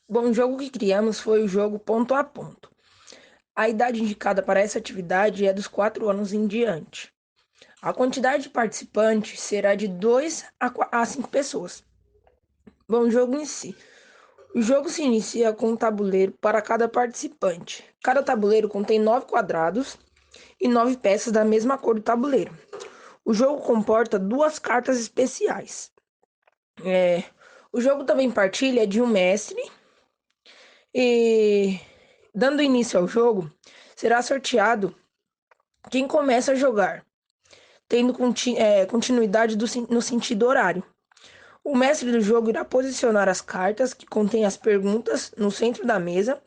Bom, o jogo que criamos foi o jogo ponto a ponto. A idade indicada para essa atividade é dos 4 anos em diante. A quantidade de participantes será de 2 a 5 pessoas. Bom, o jogo em si. O jogo se inicia com um tabuleiro para cada participante. Cada tabuleiro contém 9 quadrados e 9 peças da mesma cor do tabuleiro. O jogo comporta 2 cartas especiais. É, o jogo também partilha de um mestre e, dando início ao jogo, será sorteado quem começa a jogar, tendo continuidade no sentido horário. O mestre do jogo irá posicionar as cartas que contêm as perguntas no centro da mesa.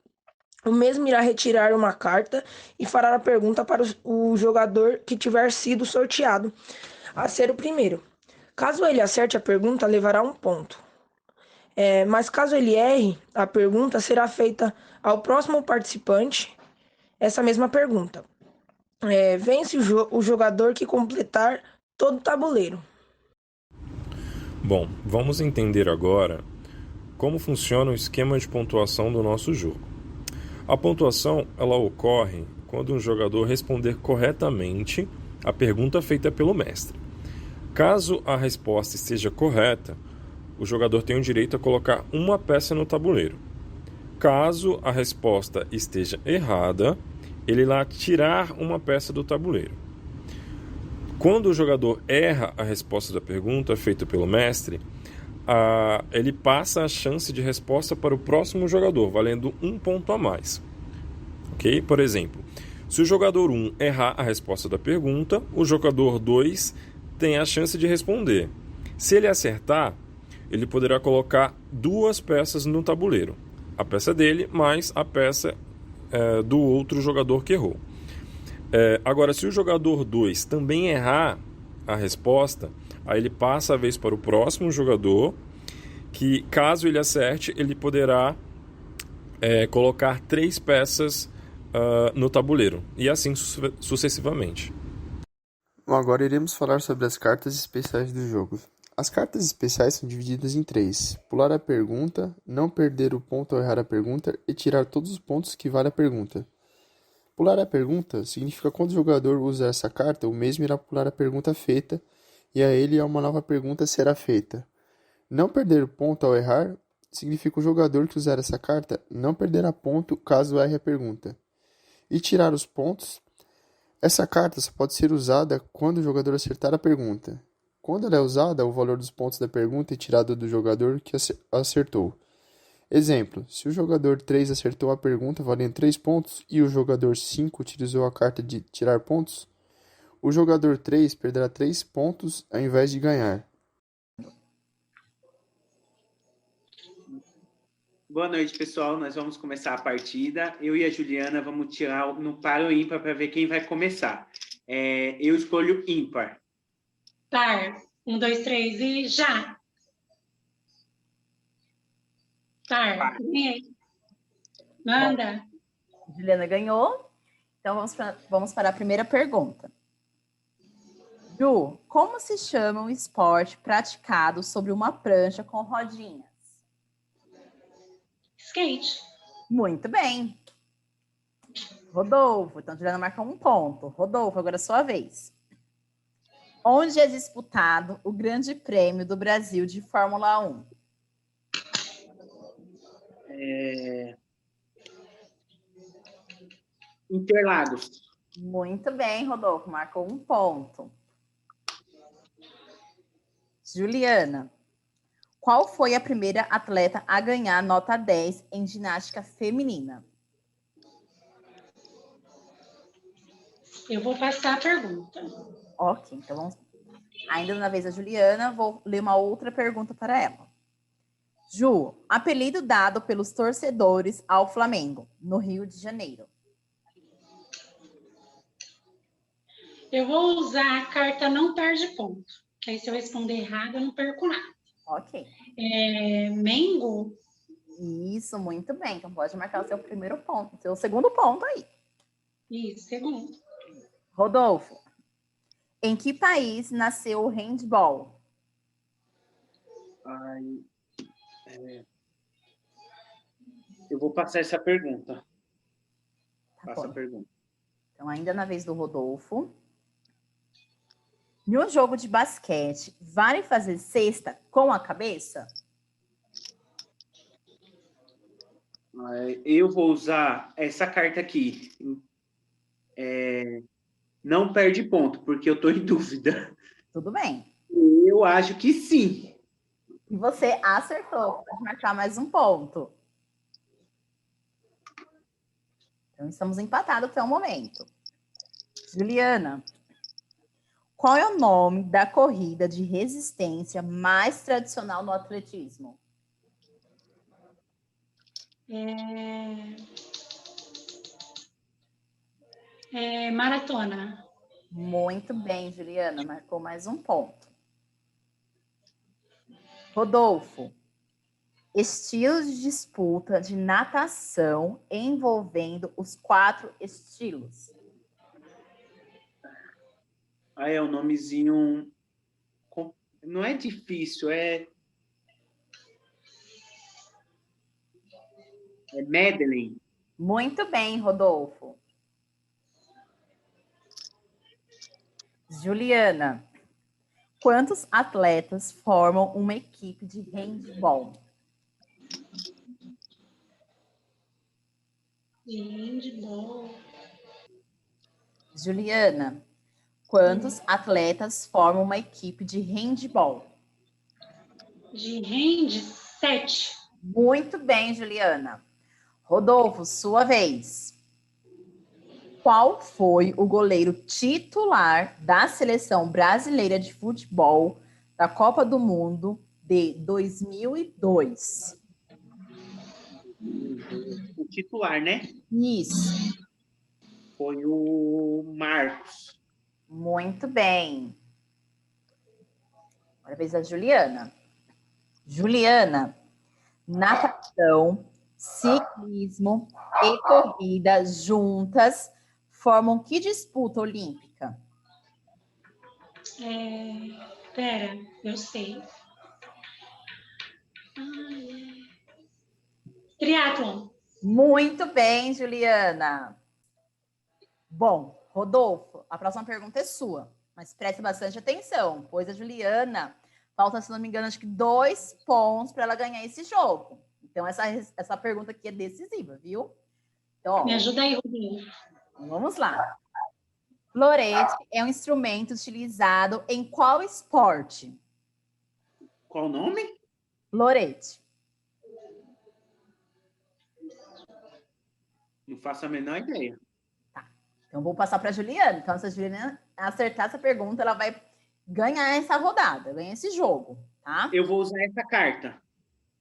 O mesmo irá retirar uma carta e fará a pergunta para o jogador que tiver sido sorteado a ser o primeiro. Caso ele acerte a pergunta, levará um ponto. Mas caso ele erre, a pergunta será feita ao próximo participante essa mesma pergunta. Vence o jogador que completar todo o tabuleiro. Bom, vamos entender agora como funciona o esquema de pontuação do nosso jogo. A pontuação ela ocorre quando um jogador responder corretamente a pergunta feita pelo mestre. Caso a resposta esteja correta, o jogador tem o direito a colocar uma peça no tabuleiro. Caso a resposta esteja errada, ele irá tirar uma peça do tabuleiro. Quando o jogador erra a resposta da pergunta feita pelo mestre, ele passa a chance de resposta para o próximo jogador, valendo um ponto a mais. Ok? Por exemplo, se o jogador 1 errar a resposta da pergunta, o jogador 2 tem a chance de responder. Se ele acertar, ele poderá colocar duas peças no tabuleiro. A peça dele mais a peça do outro jogador que errou. Agora, se o jogador 2 também errar a resposta, aí ele passa a vez para o próximo jogador, que caso ele acerte, ele poderá colocar três peças no tabuleiro, e assim sucessivamente. Bom, agora iremos falar sobre as cartas especiais do jogo. As cartas especiais são divididas em três: pular a pergunta, não perder o ponto ao errar a pergunta e tirar todos os pontos que vale a pergunta. Pular a pergunta significa quando o jogador usa essa carta, o mesmo irá pular a pergunta feita e a ele uma nova pergunta será feita. Não perder o ponto ao errar significa o jogador que usar essa carta não perderá ponto caso erre a pergunta. E tirar os pontos, essa carta só pode ser usada quando o jogador acertar a pergunta. Quando ela é usada, o valor dos pontos da pergunta é tirado do jogador que acertou. Exemplo: se o jogador 3 acertou a pergunta valendo 3 pontos e o jogador 5 utilizou a carta de tirar pontos, o jogador 3 perderá 3 pontos ao invés de ganhar. Boa noite, pessoal. Nós vamos começar a partida. Eu e a Juliana vamos tirar no par ou ímpar para ver quem vai começar. Eu escolho ímpar. Par. 1, 2, 3 e já. Par. Manda. Juliana ganhou. Então vamos para a primeira pergunta. Ju, como se chama o esporte praticado sobre uma prancha com rodinhas? Skate. Muito bem. Rodolfo, então Juliana marca um ponto. Rodolfo, agora é sua vez. Onde é disputado o Grande Prêmio do Brasil de Fórmula 1? Interlagos. Muito bem, Rodolfo, marcou um ponto. Juliana, qual foi a primeira atleta a ganhar nota 10 em ginástica feminina? Eu vou passar a pergunta. Ok, então vamos. Ainda na vez da Juliana, vou ler uma outra pergunta para ela. Ju, apelido dado pelos torcedores ao Flamengo, no Rio de Janeiro. Eu vou usar a carta não perde ponto. Que aí se eu responder errado, eu não perco nada. Ok. Mengo? Isso, muito bem. Então pode marcar o seu primeiro ponto, seu segundo ponto aí. Isso, segundo. Rodolfo, em que país nasceu o handball? Eu vou passar essa pergunta. Tá Passa a bom. pergunta. Então, ainda na vez do Rodolfo. Em um jogo de basquete, vale fazer cesta com a cabeça? Eu vou usar essa carta aqui. Não perde ponto, porque eu estou em dúvida. Tudo bem. Eu acho que sim. E você acertou. Pode marcar mais um ponto. Então, estamos empatados até o momento. Juliana, qual é o nome da corrida de resistência mais tradicional no atletismo? Maratona. Muito bem, Juliana. Marcou mais um ponto. Rodolfo, estilos de disputa de natação envolvendo os 4 estilos. É um nomezinho... Não é difícil, é Medley. Muito bem, Rodolfo. Juliana, quantos atletas formam uma equipe de handball? Handball. Juliana, quantos atletas formam uma equipe de handball? De hand, 7. Muito bem, Juliana. Rodolfo, sua vez. Qual foi o goleiro titular da seleção brasileira de futebol da Copa do Mundo de 2002? O titular, né? Isso. Foi o Marcos. Muito bem. Agora a vez da Juliana. Juliana, natação, ciclismo e corrida juntas formam que disputa olímpica? Pera, eu sei. Triatlon. Muito bem, Juliana. Bom, Rodolfo, a próxima pergunta é sua, mas preste bastante atenção, pois a Juliana falta, se não me engano, acho que 2 pontos para ela ganhar esse jogo. Então, essa pergunta aqui é decisiva, viu? Então, ó, Me ajuda aí, Rodolfo. vamos lá. Florete é um instrumento utilizado em qual esporte? Qual o nome? Florete. Não faço a menor ideia. Então, vou passar para a Juliana. Então, se a Juliana acertar essa pergunta, ela vai ganhar essa rodada, ganhar esse jogo, tá? Eu vou usar essa carta.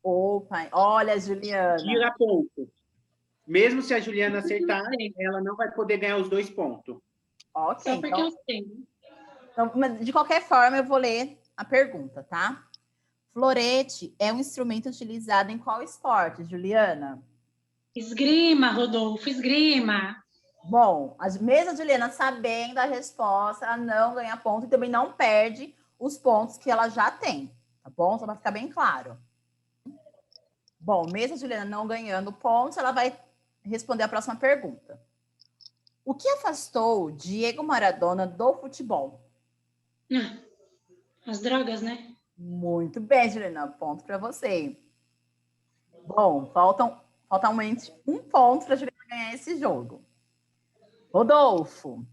Opa, olha, Juliana. Tira ponto. Mesmo se a Juliana acertar, ela não vai poder ganhar os 2 pontos. Ok, Só porque então, eu sei. mas de qualquer forma, eu vou ler a pergunta, tá? Florete é um instrumento utilizado em qual esporte, Juliana? Esgrima, Rodolfo, esgrima. Bom, mesmo a Juliana sabendo a resposta, ela não ganha ponto e também não perde os pontos que ela já tem, tá bom? Só para ficar bem claro. Bom, mesmo a Juliana não ganhando pontos, ela vai responder a próxima pergunta. O que afastou Diego Maradona do futebol? As drogas, né? Muito bem, Juliana. Ponto para você. Bom, falta somente um ponto para a Juliana ganhar esse jogo. Rodolfo,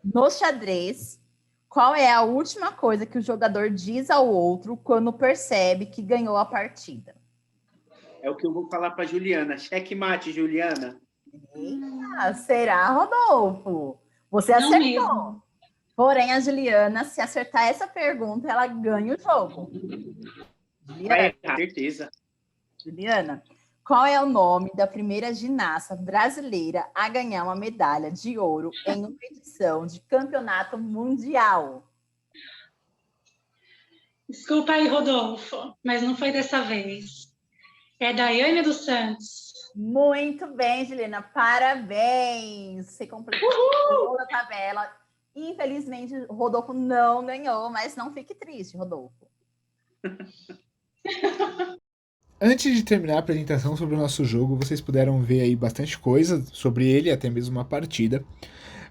no xadrez, qual é a última coisa que o jogador diz ao outro quando percebe que ganhou a partida? É o que eu vou falar para Juliana. Checkmate, Juliana. Eita, será, Rodolfo? Você Não acertou. mesmo. Porém, a Juliana, se acertar essa pergunta, ela ganha o jogo. Vai errar, certeza. Juliana, qual é o nome da primeira ginasta brasileira a ganhar uma medalha de ouro em uma edição de campeonato mundial? Desculpa aí, Rodolfo, mas não foi dessa vez. É Daiane dos Santos. Muito bem, Juliana, parabéns! Você completou toda a tabela. Infelizmente, o Rodolfo não ganhou, mas não fique triste, Rodolfo. Antes de terminar a apresentação sobre o nosso jogo, vocês puderam ver aí bastante coisa sobre ele, até mesmo uma partida.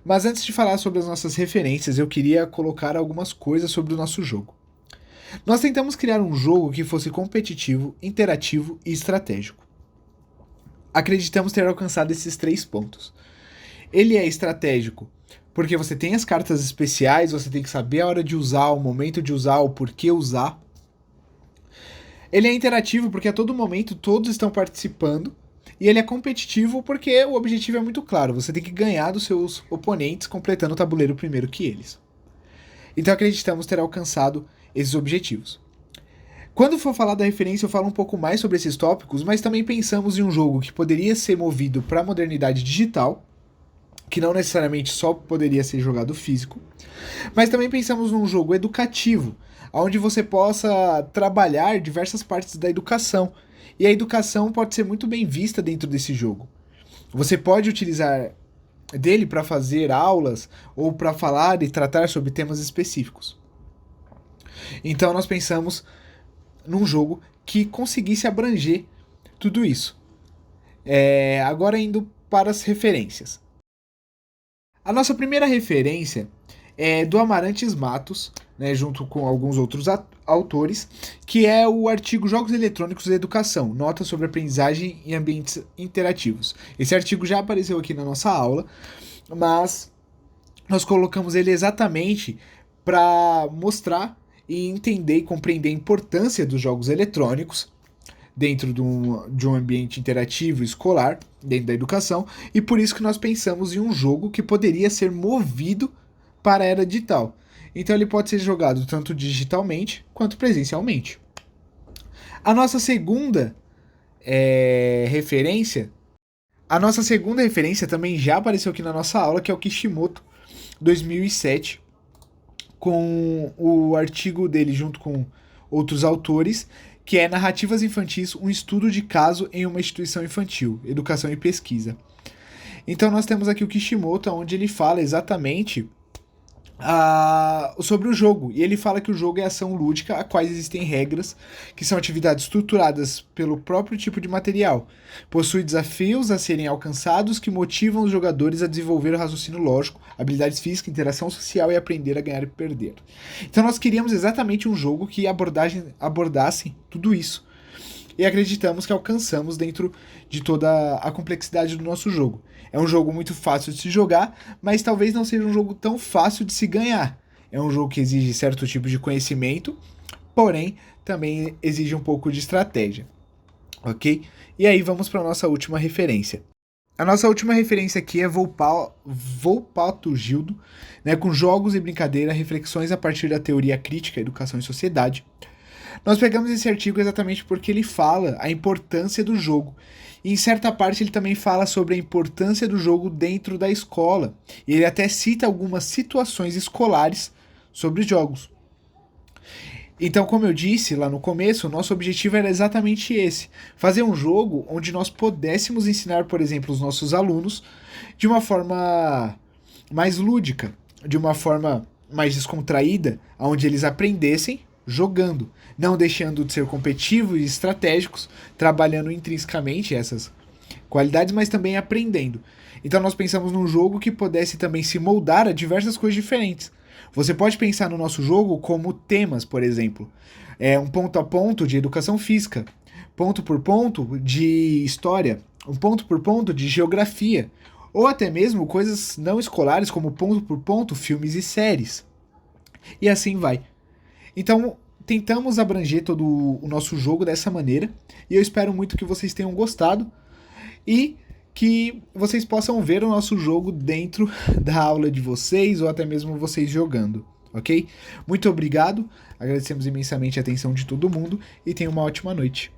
Mas antes de falar sobre as nossas referências, eu queria colocar algumas coisas sobre o nosso jogo. Nós tentamos criar um jogo que fosse competitivo, interativo e estratégico. Acreditamos ter alcançado esses 3 pontos. Ele é estratégico porque você tem as cartas especiais, você tem que saber a hora de usar, o momento de usar, o porquê usar. Ele é interativo porque a todo momento todos estão participando. E ele é competitivo porque o objetivo é muito claro. Você tem que ganhar dos seus oponentes completando o tabuleiro primeiro que eles. Então acreditamos ter alcançado esses objetivos. Quando for falar da referência eu falo um pouco mais sobre esses tópicos, mas também pensamos em um jogo que poderia ser movido para a modernidade digital, que não necessariamente só poderia ser jogado físico, mas também pensamos num jogo educativo, onde você possa trabalhar diversas partes da educação, e a educação pode ser muito bem vista dentro desse jogo. Você pode utilizar dele para fazer aulas, ou para falar e tratar sobre temas específicos. Então nós pensamos num jogo que conseguisse abranger tudo isso. Agora indo para as referências. A nossa primeira referência é do Amarantes Matos, né, junto com alguns outros autores, que é o artigo Jogos Eletrônicos e Educação, Notas sobre Aprendizagem em Ambientes Interativos. Esse artigo já apareceu aqui na nossa aula, mas nós colocamos ele exatamente para mostrar e entender e compreender a importância dos jogos eletrônicos dentro de um ambiente interativo escolar, dentro da educação, e por isso que nós pensamos em um jogo que poderia ser movido para a era digital. Então ele pode ser jogado tanto digitalmente quanto presencialmente. A nossa segunda referência também já apareceu aqui na nossa aula, que é o Kishimoto 2007, com o artigo dele junto com outros autores, que é Narrativas Infantis, um estudo de caso em uma instituição infantil, educação e pesquisa. Então nós temos aqui o Kishimoto, onde ele fala exatamente sobre o jogo, e ele fala que o jogo é ação lúdica, a quais existem regras, que são atividades estruturadas pelo próprio tipo de material, possui desafios a serem alcançados que motivam os jogadores a desenvolver o raciocínio lógico, habilidades físicas, interação social e aprender a ganhar e perder. Então nós queríamos exatamente um jogo que abordasse tudo isso, e acreditamos que alcançamos dentro de toda a complexidade do nosso jogo. É um jogo muito fácil de se jogar, mas talvez não seja um jogo tão fácil de se ganhar. É um jogo que exige certo tipo de conhecimento, porém também exige um pouco de estratégia. Ok? E aí vamos para a nossa última referência. A nossa última referência aqui é Volpato Gildo, né, com jogos e brincadeira, reflexões a partir da teoria crítica, educação e sociedade. Nós pegamos esse artigo exatamente porque ele fala a importância do jogo. E em certa parte ele também fala sobre a importância do jogo dentro da escola. E ele até cita algumas situações escolares sobre jogos. Então, como eu disse lá no começo, o nosso objetivo era exatamente esse. Fazer um jogo onde nós pudéssemos ensinar, por exemplo, os nossos alunos de uma forma mais lúdica, de uma forma mais descontraída, onde eles aprendessem jogando, não deixando de ser competitivos e estratégicos, trabalhando intrinsecamente essas qualidades, mas também aprendendo. Então nós pensamos num jogo que pudesse também se moldar a diversas coisas diferentes. Você pode pensar no nosso jogo como temas, por exemplo, um ponto a ponto de educação física, ponto por ponto de história, um ponto por ponto de geografia, ou até mesmo coisas não escolares como ponto por ponto, filmes e séries. E assim vai. Então, tentamos abranger todo o nosso jogo dessa maneira, e eu espero muito que vocês tenham gostado e que vocês possam ver o nosso jogo dentro da aula de vocês, ou até mesmo vocês jogando, ok? Muito obrigado, agradecemos imensamente a atenção de todo mundo e tenham uma ótima noite.